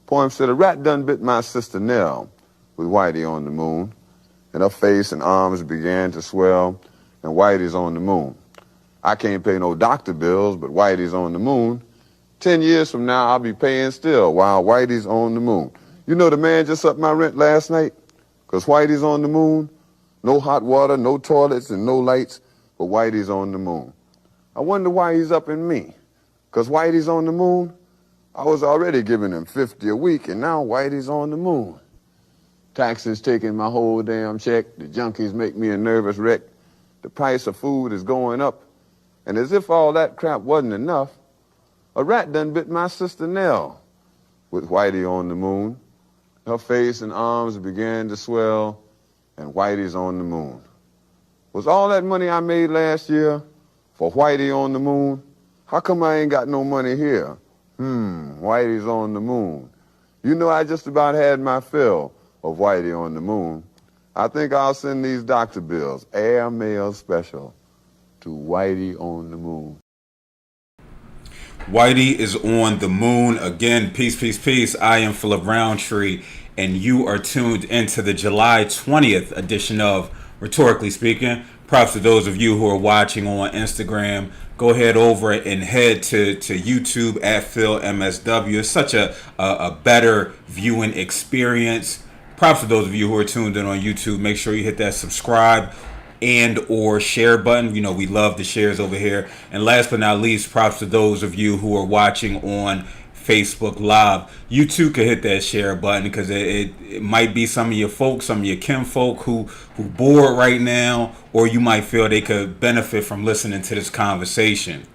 Poem said, a rat done bit my sister Nell with Whitey on the moon, and her face and arms began to swell, and Whitey's on the moon. I can't pay no doctor bills, but Whitey's on the moon. 10 years from now, I'll be paying still while Whitey's on the moon. You know the man just upped my rent last night? Because Whitey's on the moon. No hot water, no toilets, and no lights, but Whitey's on the moon. I wonder why he's upping me. Because Whitey's on the moon? I was already giving him $50 a week, and now Whitey's on the moon. Taxes taking my whole damn check. The junkies make me a nervous wreck. The price of food is going up. And as if all that crap wasn't enough, a rat done bit my sister Nell with Whitey on the moon. Her face and arms began to swell, and Whitey's on the moon. Was all that money I made last year for Whitey on the moon? How come I ain't got no money here? Whitey's on the moon. You know, I just about had my fill of Whitey on the moon. I think I'll send these doctor bills, air mail special, to Whitey on the moon. Whitey is on the moon. Again, peace, peace, peace. I am Philip Roundtree, and you are tuned into the July 20th edition of Rhetorically Speaking. Props to those of you who are watching on Instagram. Go ahead over and head to YouTube at PhilMSW. It's such a better viewing experience. Props to those of you who are tuned in on YouTube. Make sure you hit that subscribe and or share button. You know, we love the shares over here. And last but not least, props to those of you who are watching on Facebook Live. You too could hit that share button, because it might be some of your folks, some of your kinfolk who bored right now, or you might feel they could benefit from listening to this conversation.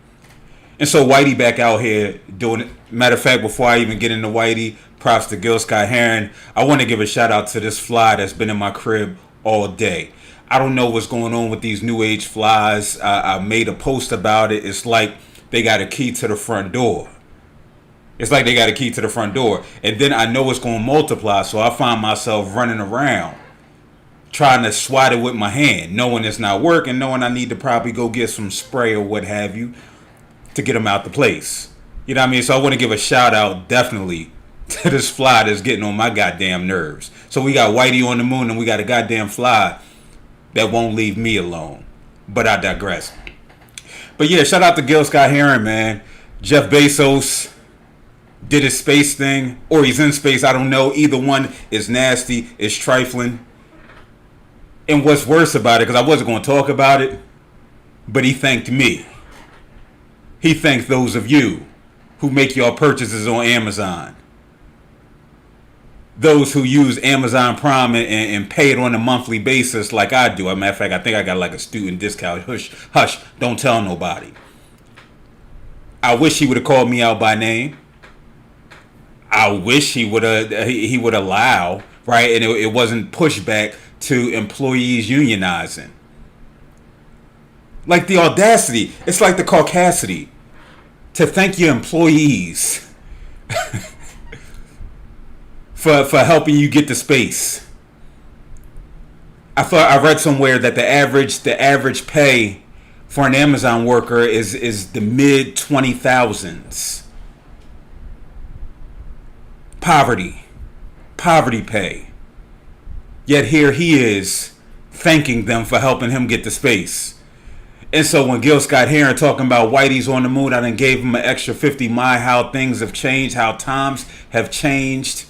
And so Whitey back out here doing it. Matter of fact, before I even get into Whitey, props to Gil Scott Heron. I want to give a shout out to this fly that's been in my crib all day. I don't know what's going on with these new age flies. I made a post about it. It's like they got a key to the front door. It's like they got a key to the front door. And then I know it's going to multiply, so I find myself running around trying to swat it with my hand, knowing it's not working, knowing I need to probably go get some spray or what have you to get them out the place. You know what I mean? So I want to give a shout out definitely to this fly that's getting on my goddamn nerves. So we got Whitey on the moon, and we got a goddamn fly that won't leave me alone. But I digress. But yeah, shout out to Gil Scott Heron, man. Jeff Bezos did his space thing, or he's in space, I don't know. Either one is nasty, is trifling. And what's worse about it, because I wasn't going to talk about it, but he thanked me. He thanked those of you who make your purchases on Amazon. Those who use Amazon Prime and pay it on a monthly basis like I do. As a matter of fact, I think I got like a student discount. Hush, don't tell nobody. I wish he would have called me out by name. I wish he would allow, right? And it wasn't pushback to employees unionizing. Like the audacity, it's like the caucasity to thank your employees for helping you get the space. I read somewhere that the average pay for an Amazon worker is the mid 20,000s. Poverty pay. Yet here he is thanking them for helping him get the space. And so when Gil Scott Heron talking about Whitey's on the moon, I done gave him an extra 50. How things have changed, how times have changed.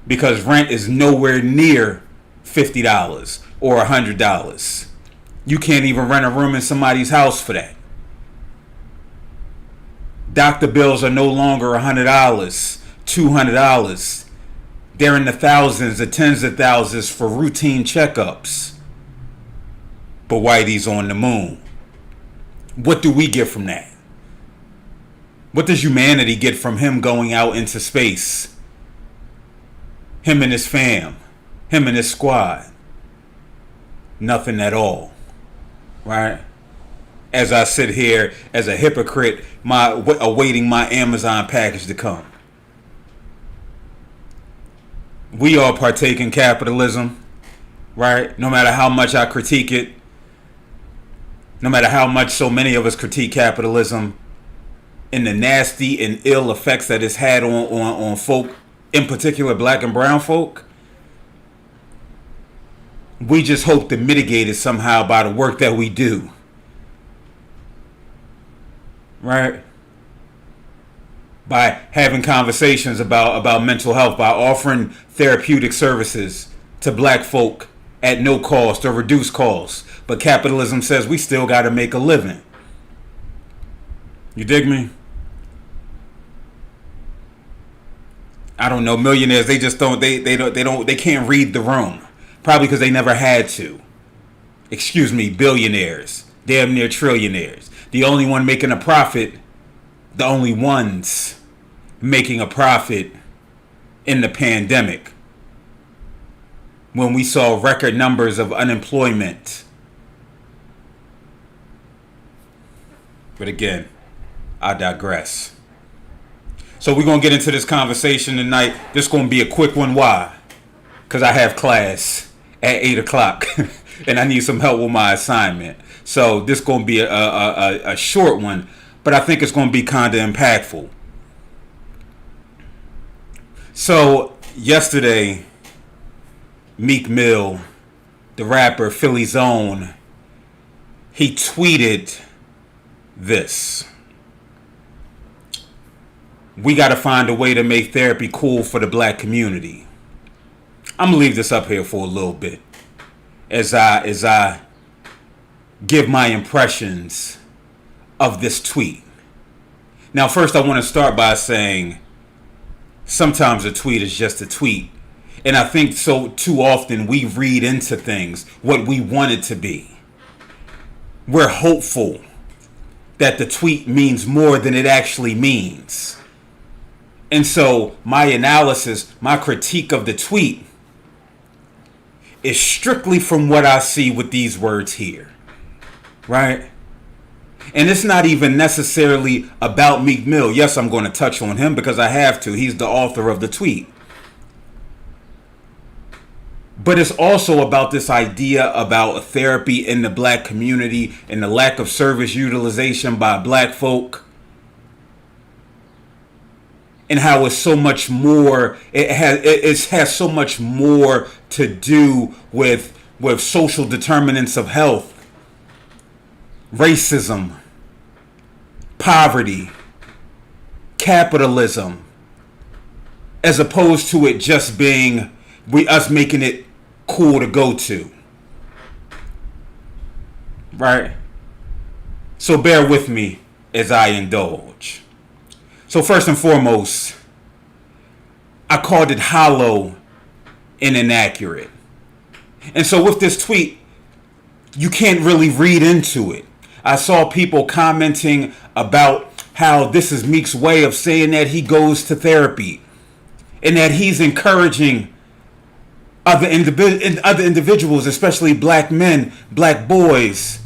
Because rent is nowhere near $50 or $100. You can't even rent a room in somebody's house for that. Doctor bills are no longer $100, $200. They're in the thousands, the tens of thousands for routine checkups. But Whitey's on the moon. What do we get from that? What does humanity get from him going out into space? Him and his fam, him and his squad. Nothing at all, right? As I sit here as a hypocrite, awaiting my Amazon package to come. We all partake in capitalism, right? No matter how much I critique it, no matter how much so many of us critique capitalism, and the nasty and ill effects that it's had on folk, in particular black and brown folk, we just hope to mitigate it somehow by the work that we do. Right? By having conversations about mental health, by offering therapeutic services to black folk at no cost or reduced cost. But capitalism says we still got to make a living. You dig me? I don't know, millionaires, they just don't they can't read the room. Probably because they never had to. Excuse me, billionaires, damn near trillionaires. The only one making a profit, the only ones making a profit in the pandemic, when we saw record numbers of unemployment. But again, I digress. So we're going to get into this conversation tonight. This is going to be a quick one. Why? Because I have class at 8 o'clock and I need some help with my assignment. So this is going to be a short one, but I think it's going to be kind of impactful. So yesterday, Meek Mill, the rapper, Philly's own, he tweeted this: "We got to find a way to make therapy cool for the black community." I'm gonna leave this up here for a little bit as I give my impressions of this tweet. Now, first, I want to start by saying sometimes a tweet is just a tweet, and I think so too often we read into things what we want it to be. We're hopeful that the tweet means more than it actually means. And so my analysis, my critique of the tweet is strictly from what I see with these words here. Right? And it's not even necessarily about Meek Mill. Yes, I'm going to touch on him because I have to. He's the author of the tweet. But it's also about this idea about therapy in the black community and the lack of service utilization by black folk. And how it's so much more, it has so much more to do with social determinants of health, racism, poverty, capitalism, as opposed to it just being us making it cool to go to. Right? So bear with me as I indulge. So first and foremost, I called it hollow and inaccurate. And so with this tweet, you can't really read into it. I saw people commenting about how this is Meek's way of saying that he goes to therapy and that he's encouraging other individuals, especially black men, black boys,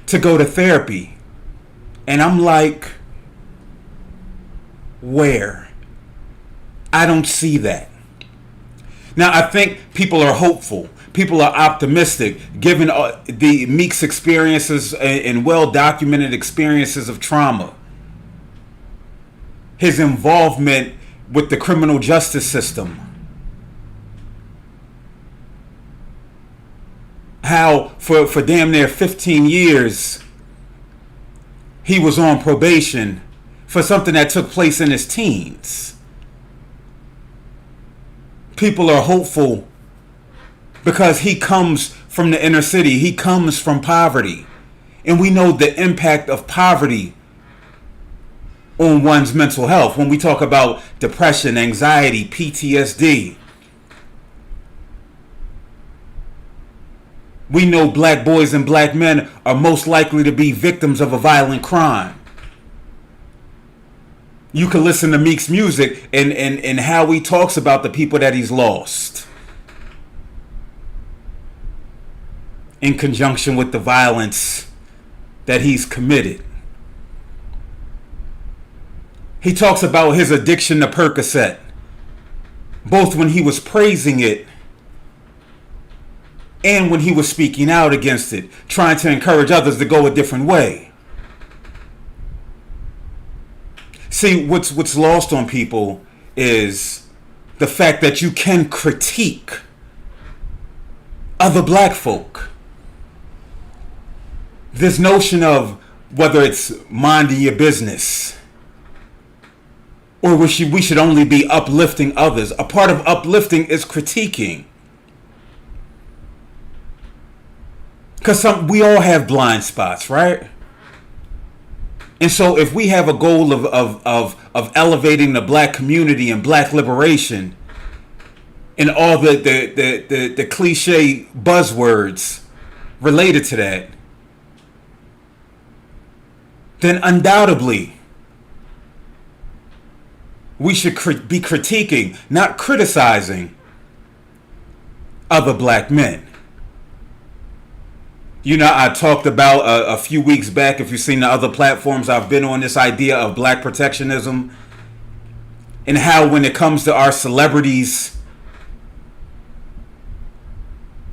to go to therapy. And I'm like, where? I don't see that. Now, I think people are hopeful. People are optimistic, given the Meek's experiences and well-documented experiences of trauma. His involvement with the criminal justice system. How for damn near 15 years, he was on probation for something that took place in his teens. People are hopeful because he comes from the inner city. He comes from poverty. And we know the impact of poverty on one's mental health. When we talk about depression, anxiety, PTSD, we know black boys and black men are most likely to be victims of a violent crime. You can listen to Meek's music and how he talks about the people that he's lost in conjunction with the violence that he's committed. He talks about his addiction to Percocet, both when he was praising it and when he was speaking out against it, trying to encourage others to go a different way. See, what's lost on people is the fact that you can critique other black folk. This notion of whether it's minding your business or we should only be uplifting others. A part of uplifting is critiquing. Because we all have blind spots, right? And so if we have a goal of elevating the black community and black liberation and all the cliche buzzwords related to that, then undoubtedly we should be critiquing, not criticizing other black men. You know, I talked about a few weeks back, if you've seen the other platforms I've been on, this idea of black protectionism and how when it comes to our celebrities,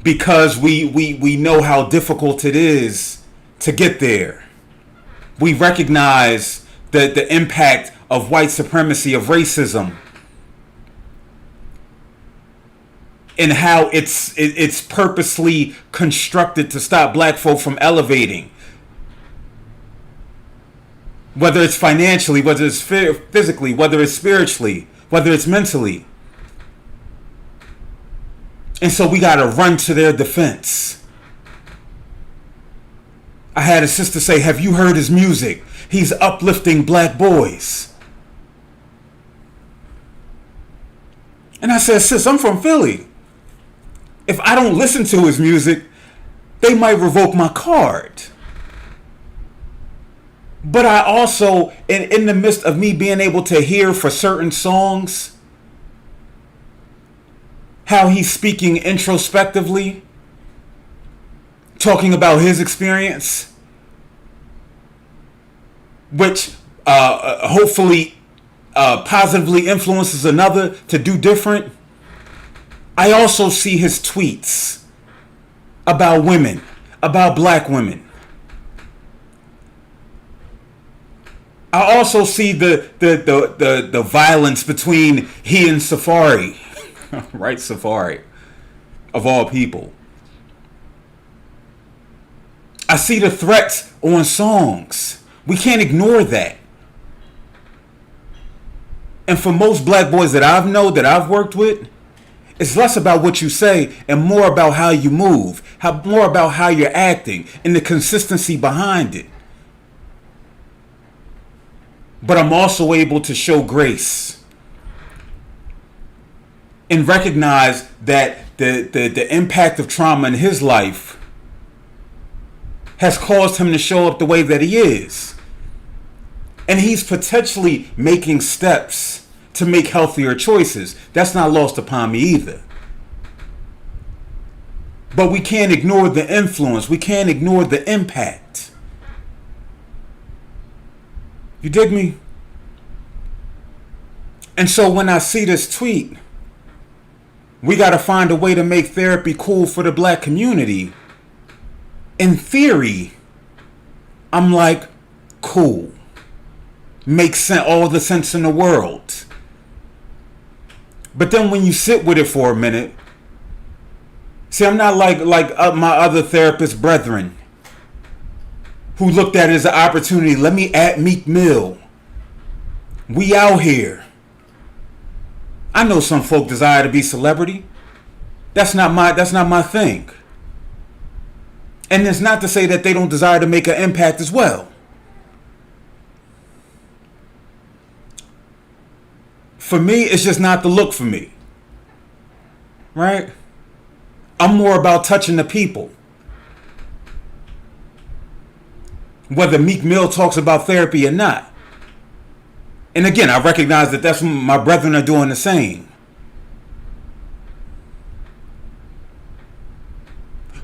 because we know how difficult it is to get there, we recognize the impact of white supremacy, of racism, and how it's purposely constructed to stop black folk from elevating. Whether it's financially, whether it's physically, whether it's spiritually, whether it's mentally. And so we got to run to their defense. I had a sister say, have you heard his music? He's uplifting black boys. And I said, sis, I'm from Philly. If I don't listen to his music, they might revoke my card. But I also, in the midst of me being able to hear for certain songs, how he's speaking introspectively, talking about his experience, which hopefully positively influences another to do different. I also see his tweets about women, about black women. I also see the violence between he and Safari, right? Safari, of all people. I see the threats on songs. We can't ignore that. And for most black boys that I've worked with, it's less about what you say and more about how you move, more about how you're acting and the consistency behind it. But I'm also able to show grace and recognize that the impact of trauma in his life has caused him to show up the way that he is. And he's potentially making steps to make healthier choices. That's not lost upon me either. But we can't ignore the influence. We can't ignore the impact. You dig me? And so when I see this tweet, we got to find a way to make therapy cool for the black community. In theory, I'm like, cool. Makes sense, all the sense in the world. But then when you sit with it for a minute, see, I'm not like my other therapist brethren who looked at it as an opportunity. Let me at Meek Mill. We out here. I know some folk desire to be celebrity. That's not my thing. And it's not to say that they don't desire to make an impact as well. For me, it's just not the look for me. Right? I'm more about touching the people. Whether Meek Mill talks about therapy or not. And again, I recognize that that's my brethren are doing the same.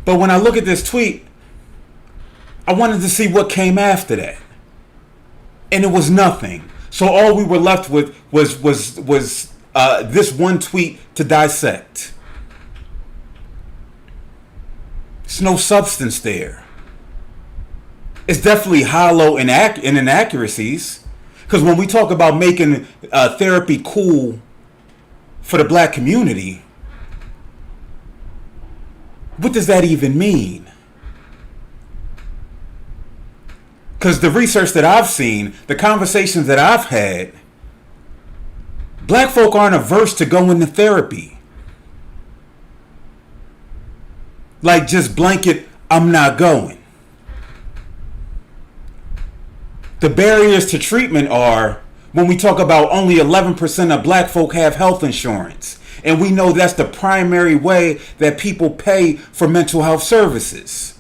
But when I look at this tweet, I wanted to see what came after that. And it was nothing. So all we were left with was this one tweet to dissect. There's no substance there. It's definitely hollow in inaccuracies. Because when we talk about making therapy cool for the black community, what does that even mean? Because the research that I've seen, the conversations that I've had, black folk aren't averse to going to therapy. Like just blanket, I'm not going. The barriers to treatment are when we talk about only 11% of black folk have health insurance. And we know that's the primary way that people pay for mental health services.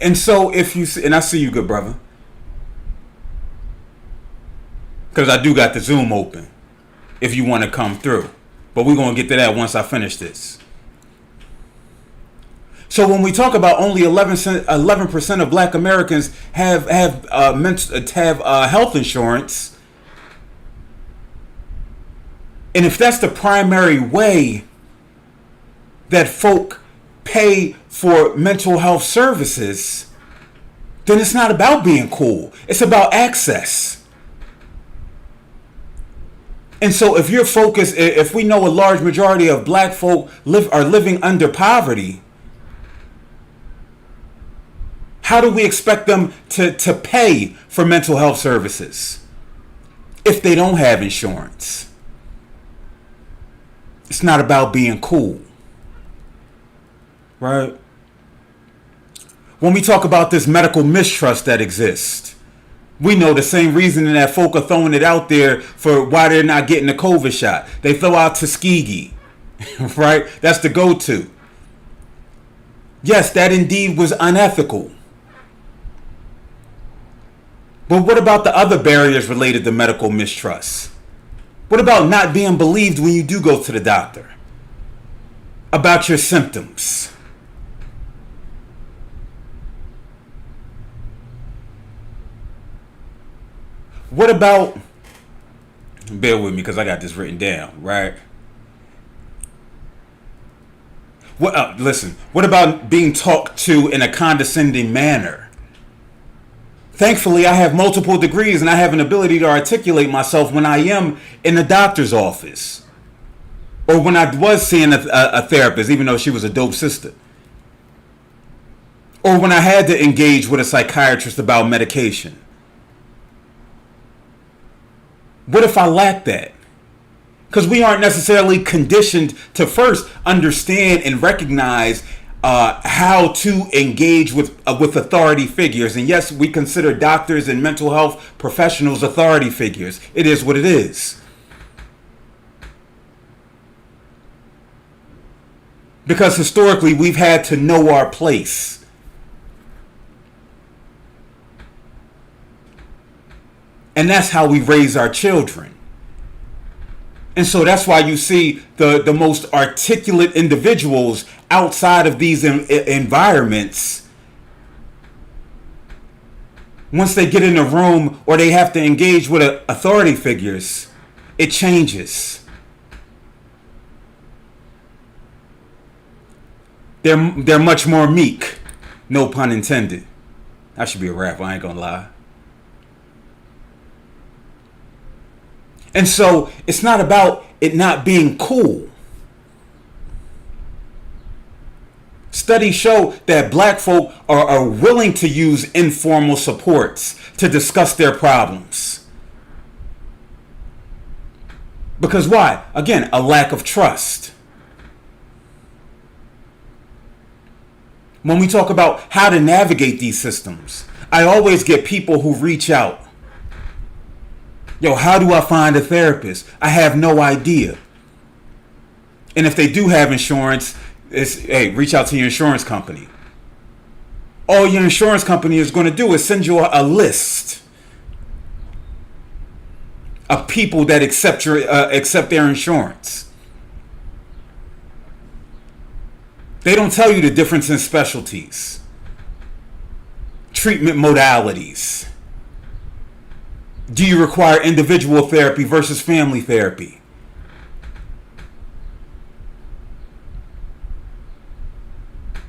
And so if you see, and I see you, good brother, because I do got the Zoom open if you want to come through. But we're going to get to that once I finish this. So when we talk about only 11% of black Americans have health insurance, and if that's the primary way that folk pay for mental health services, then it's not about being cool. It's about access. And so if you're focused, if we know a large majority of black folk are living under poverty, how do we expect them to pay for mental health services if they don't have insurance? It's not about being cool, right? When we talk about this medical mistrust that exists, we know the same reasoning that folk are throwing it out there for why they're not getting the COVID shot. They throw out Tuskegee, right? That's the go-to. Yes, that indeed was unethical. But what about the other barriers related to medical mistrust? What about not being believed when you do go to the doctor about your symptoms? What about, bear with me because I got this written down, right? Listen, what about being talked to in a condescending manner? Thankfully, I have multiple degrees and I have an ability to articulate myself when I am in the doctor's office. Or when I was seeing a therapist, even though she was a dope sister. Or when I had to engage with a psychiatrist about medication. What if I lack that? Because we aren't necessarily conditioned to first understand and recognize how to engage with authority figures. And yes, we consider doctors and mental health professionals authority figures. It is what it is. Because historically, we've had to know our place. And that's how we raise our children. And so that's why you see the most articulate individuals outside of these environments. Once they get in a room or they have to engage with authority figures, it changes. They're much more meek. No pun intended. I should be a rapper, I ain't gonna lie. And so it's not about it not being cool. Studies show that black folk are willing to use informal supports to discuss their problems. Because why? Again, a lack of trust. When we talk about how to navigate these systems, I always get people who reach out. Yo, how do I find a therapist? I have no idea. And if they do have insurance, it's, hey, reach out to your insurance company. All your insurance company is going to do is send you a list of people that accept their insurance. They don't tell you the difference in specialties, treatment modalities. Do you require individual therapy versus family therapy?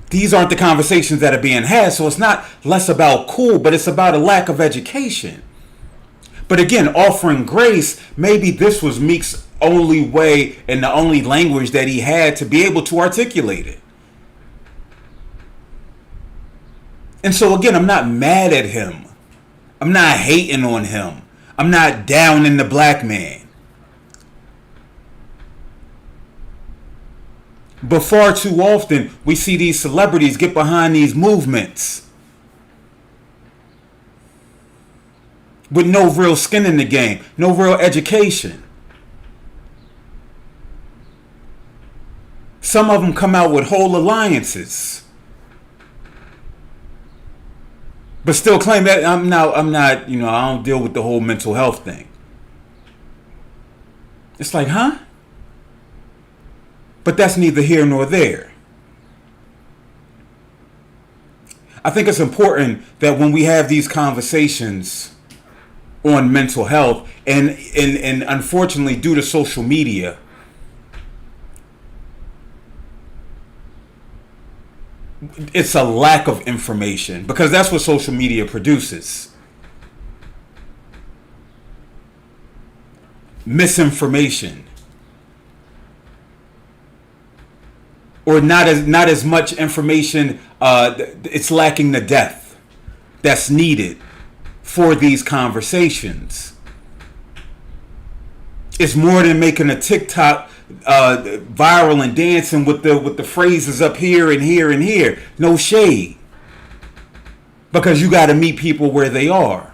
These aren't the conversations that are being had. So it's not less about cool, but it's about a lack of education. But again, offering grace, maybe this was Meek's only way and the only language that he had to be able to articulate it. And so again, I'm not mad at him. I'm not hating on him. I'm not down in the black man. But far too often, we see these celebrities get behind these movements with no real skin in the game, no real education. Some of them come out with whole alliances, but still claim that I'm not, I don't deal with the whole mental health thing. It's like, huh? But that's neither here nor there. I think it's important that when we have these conversations on mental health, and unfortunately due to social media, it's a lack of information, because that's what social media produces. Misinformation. Or not as much information. It's lacking the depth that's needed for these conversations. It's more than making a TikTok viral and dancing with the phrases up here and here and here. No shade, because you got to meet people where they are.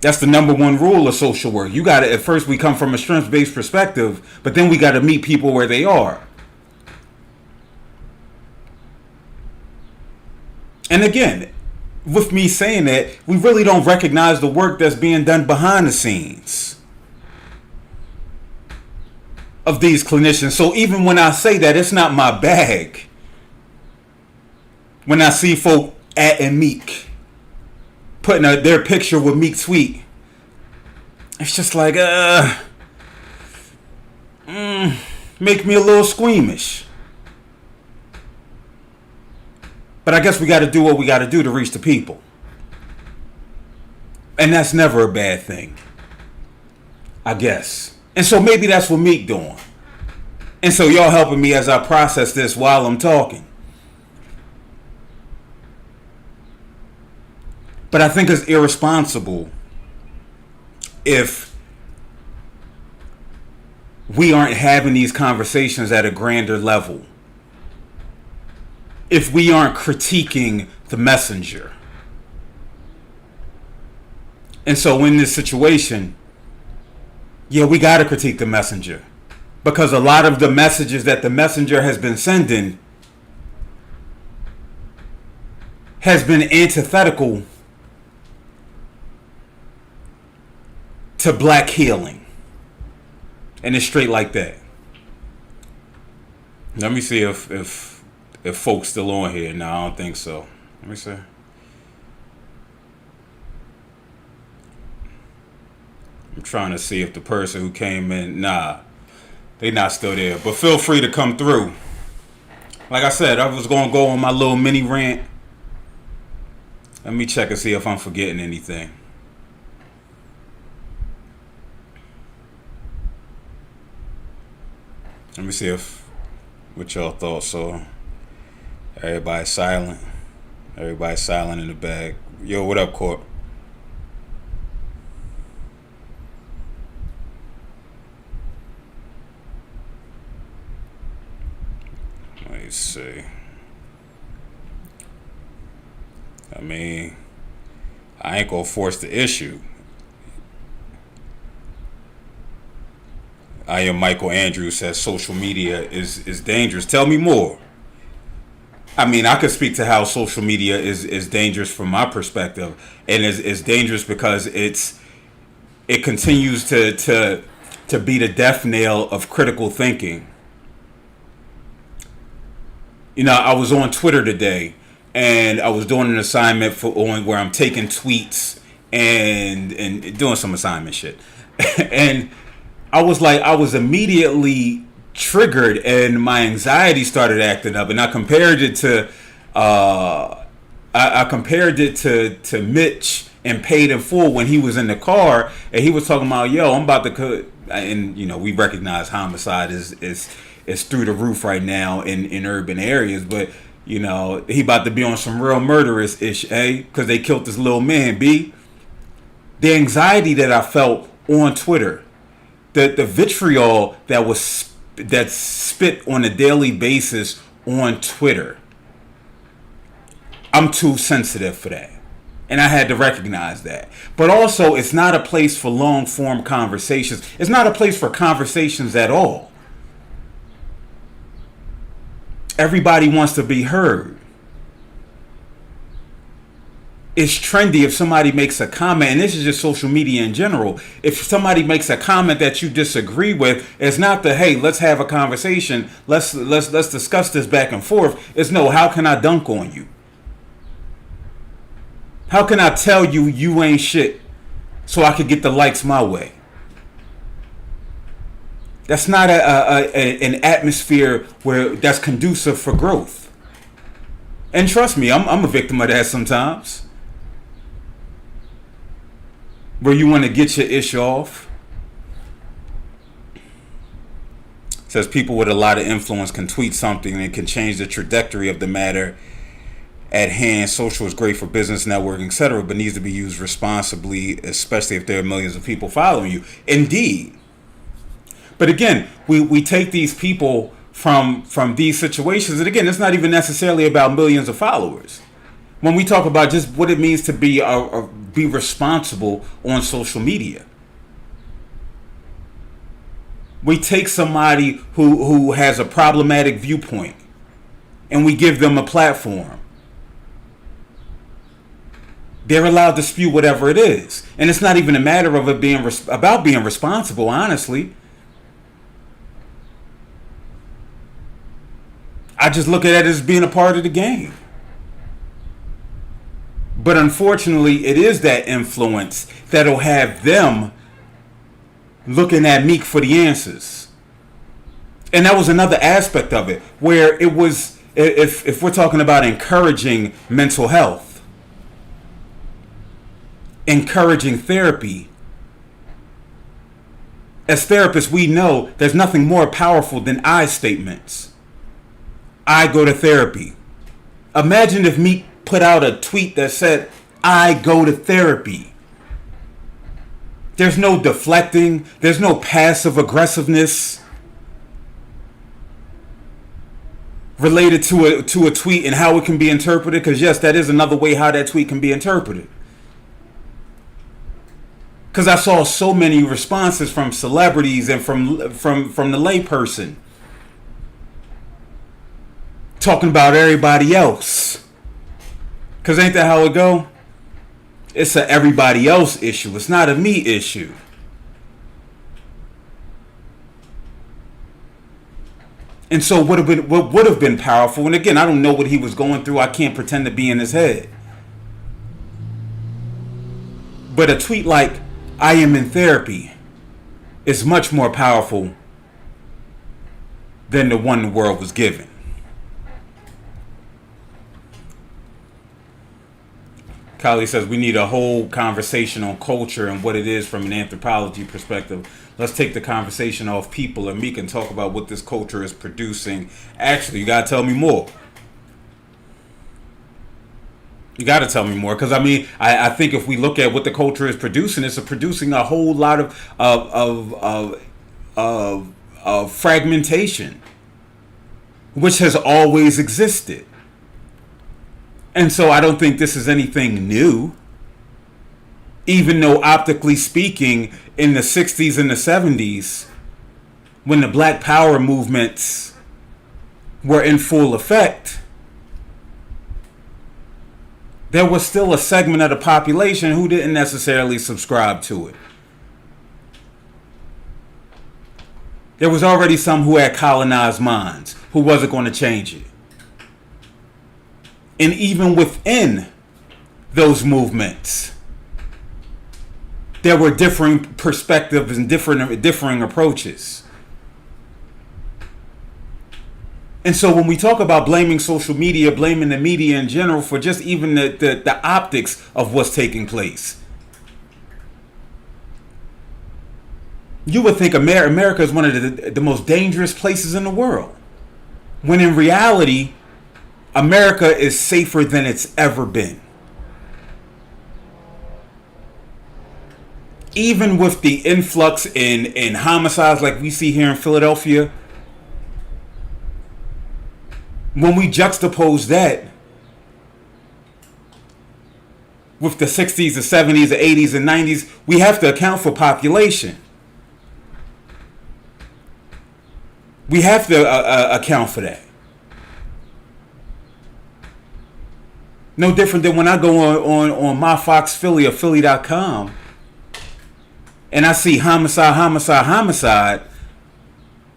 That's the number one rule of social work. You got to, at first we come from a strengths-based perspective, but then we got to meet people where they are. And again, with me saying that, we really don't recognize the work that's being done behind the scenes of these clinicians. So even when I say that, it's not my bag. When I see folk at Meek putting their picture with Meek tweet, it's just like, make me a little squeamish. But I guess we got to do what we got to do to reach the people. And that's never a bad thing, I guess. And so maybe that's what Meek doing. And so y'all helping me as I process this while I'm talking. But I think it's irresponsible if we aren't having these conversations at a grander level. If we aren't critiquing the messenger. And so in this situation, yeah, we got to critique the messenger. Because a lot of the messages that the messenger has been sending has been antithetical to black healing. And it's straight like that. Let me see if folks still on here. No, I don't think so. Let me see. I'm trying to see if the person who came in, they not still there. But feel free to come through. Like I said, I was going to go on my little mini rant. Let me check and see if I'm forgetting anything. Let me see what y'all thoughts are. Everybody's silent. Everybody's silent in the bag. Yo, what up, Court? Let me see. I mean, I ain't gonna force the issue. I am Michael Andrews says social media is dangerous. Tell me more. I mean, I could speak to how social media is dangerous from my perspective, and is dangerous because it continues to be the death knell of critical thinking. You know, I was on Twitter today, and I was doing an assignment where I'm taking tweets and doing some assignment shit, and I was immediately triggered and my anxiety started acting up, and I compared it to I compared it to Mitch and Paid in Full when he was in the car and he was talking about, yo, I'm about to and we recognize homicide is through the roof right now in urban areas, but he about to be on some real murderous ish, because they killed this little man. B, the anxiety that I felt on Twitter, the vitriol that's spit on a daily basis on Twitter. I'm too sensitive for that. And I had to recognize that. But also, it's not a place for long form conversations. It's not a place for conversations at all. Everybody wants to be heard. It's trendy if somebody makes a comment, and this is just social media in general. If somebody makes a comment that you disagree with, it's not the, hey, let's have a conversation. Let's discuss this back and forth. It's no, how can I dunk on you? How can I tell you you ain't shit so I could get the likes my way? That's not an atmosphere that's conducive for growth. And trust me, I'm a victim of that sometimes. Where you want to get your ish off. It says people with a lot of influence can tweet something and it can change the trajectory of the matter at hand. Social is great for business, networking, etc., but needs to be used responsibly, especially if there are millions of people following you. Indeed. But again, we take these people from these situations, and again, it's not even necessarily about millions of followers. When we talk about just what it means to be responsible on social media, we take somebody who has a problematic viewpoint and we give them a platform. They're allowed to spew whatever it is, and it's not even a matter of it being about being responsible. Honestly, I just look at it as being a part of the game. But unfortunately, it is that influence that'll have them looking at Meek for the answers. And that was another aspect of it, where it was, if we're talking about encouraging mental health, encouraging therapy, as therapists, we know there's nothing more powerful than I statements. I go to therapy. Imagine if Meek put out a tweet that said, I go to therapy. There's no deflecting. There's no passive aggressiveness related to a tweet and how it can be interpreted. Because yes, that is another way how that tweet can be interpreted. Because I saw so many responses from celebrities and from the layperson talking about everybody else. Because ain't that how it go? It's a everybody else issue. It's not a me issue. And so what would have been powerful, and again, I don't know what he was going through. I can't pretend to be in his head. But a tweet like, I am in therapy, is much more powerful than the one the world was given. Kylie says we need a whole conversation on culture and what it is from an anthropology perspective. Let's take the conversation off people and Meek and talk about what this culture is producing. Actually, you gotta tell me more. You gotta tell me more, because I mean, I think if we look at what the culture is producing, it's producing a whole lot of fragmentation, which has always existed. And so I don't think this is anything new, even though optically speaking, in the 60s and the 70s, when the Black Power movements were in full effect, there was still a segment of the population who didn't necessarily subscribe to it. There was already some who had colonized minds, who wasn't going to change it. And even within those movements, there were differing perspectives and differing approaches. And so when we talk about blaming social media, blaming the media in general for just even the optics of what's taking place, you would think America is one of the most dangerous places in the world. When in reality, America is safer than it's ever been. Even with the influx in homicides like we see here in Philadelphia, when we juxtapose that with the 60s, the 70s, the 80s, and 90s, we have to account for population. We have to account for that. No different than when I go on my Fox Philly or Philly.com and I see homicide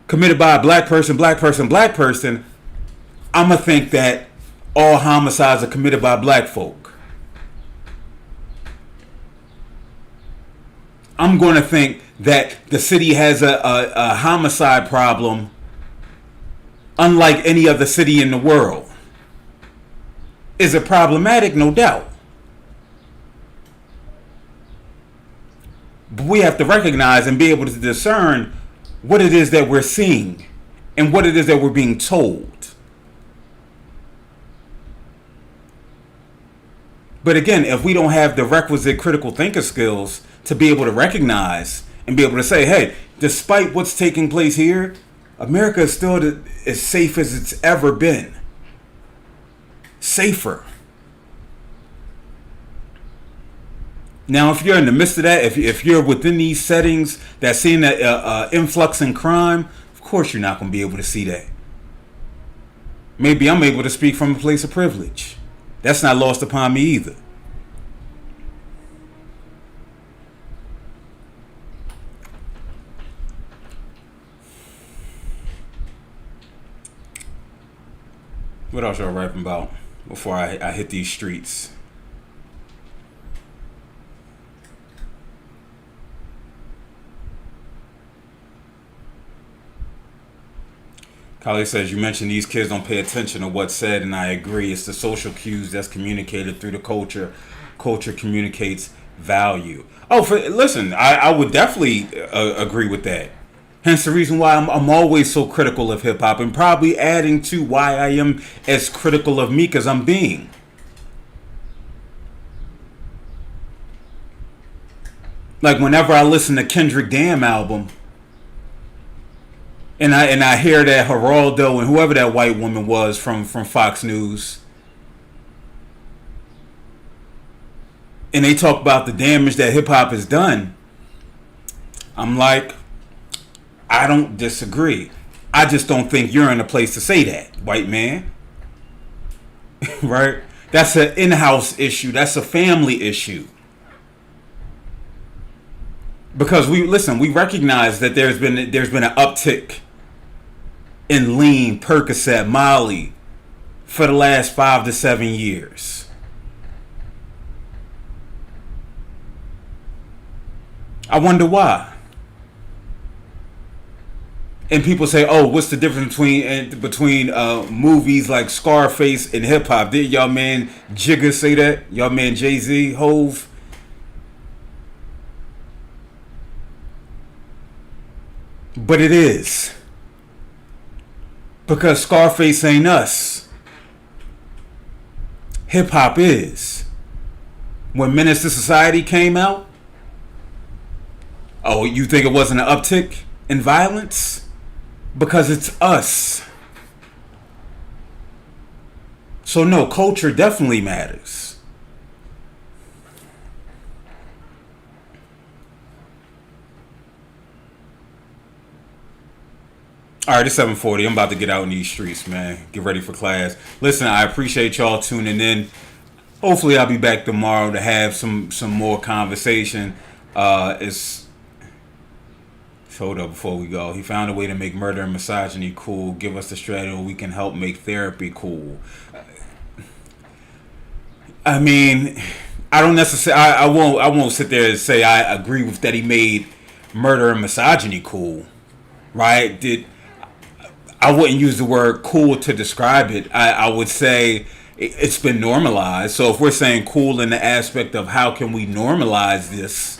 committed by a black person, I'm going to think that all homicides are committed by black folk. I'm going to think that the city has a homicide problem unlike any other city in the world. Is it problematic? No doubt. But we have to recognize and be able to discern what it is that we're seeing and what it is that we're being told. But again, if we don't have the requisite critical thinker skills to be able to recognize and be able to say, hey, despite what's taking place here, America is still as safe as it's ever been. Safer. Now, if you're in the midst of that, if you're within these settings that's seeing that influx in crime, of course you're not going to be able to see that. Maybe I'm able to speak from a place of privilege. That's not lost upon me either. What else y'all rapping about before I hit these streets? Kali says, you mentioned these kids don't pay attention to what's said, and I agree. It's the social cues that's communicated through the culture. Culture communicates value. Oh, listen, I would definitely agree with that. Hence the reason why I'm always so critical of hip-hop, and probably adding to why I am as critical of Meek as I'm being. Like whenever I listen to Kendrick Damn album, and I hear that Geraldo and whoever that white woman was from Fox News, and they talk about the damage that hip hop has done, I'm like, I don't disagree. I just don't think you're in a place to say that, white man. Right? That's an in-house issue. That's a family issue. Because we recognize that there's been an uptick in lean, Percocet, Molly for the last 5 to 7 years. I wonder why. And people say, "Oh, what's the difference between movies like Scarface and hip hop?" Did y'all man Jigga say that? Y'all man Jay-Z, Hove? But it is. Because Scarface ain't us. Hip hop is. When Menace to Society came out, oh, you think it wasn't an uptick in violence? Because it's us. So no, culture definitely matters. All right, it's 7:40. I'm about to get out in these streets, man. Get ready for class. Listen, I appreciate y'all tuning in. Hopefully, I'll be back tomorrow to have some more conversation. Hold up before we go. He found a way to make murder and misogyny cool. Give us the strategy we can help make therapy cool. I mean, I don't necessarily. I won't sit there and say I agree with that he made murder and misogyny cool, right? I wouldn't use the word cool to describe it. I would say it's been normalized. So if we're saying cool in the aspect of how can we normalize this,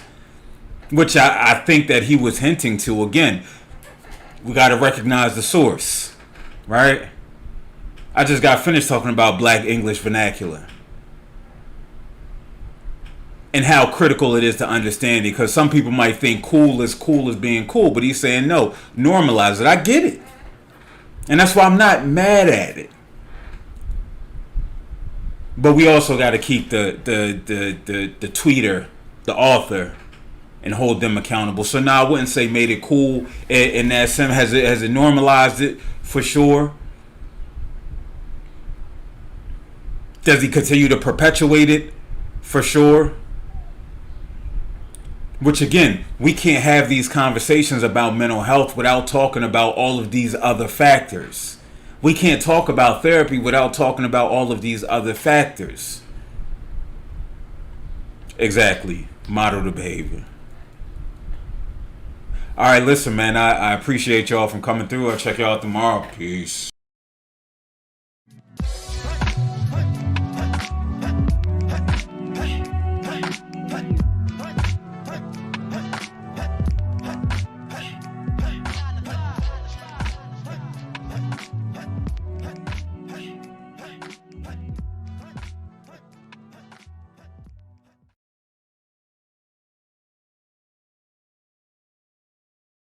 which I think that he was hinting to, again, we got to recognize the source, right? I just got finished talking about Black English vernacular and how critical it is to understand it, because some people might think cool is being cool, but he's saying no, normalize it. I get it, and that's why I'm not mad at it. But we also got to keep the tweeter, the author, and hold them accountable. So now I wouldn't say made it cool in that sense. Has it normalized it for sure? Does he continue to perpetuate it for sure? Which again, we can't have these conversations about mental health without talking about all of these other factors. We can't talk about therapy without talking about all of these other factors. Exactly. Model the behavior. All right, listen, man. I appreciate y'all from coming through. I'll check y'all out tomorrow. Peace.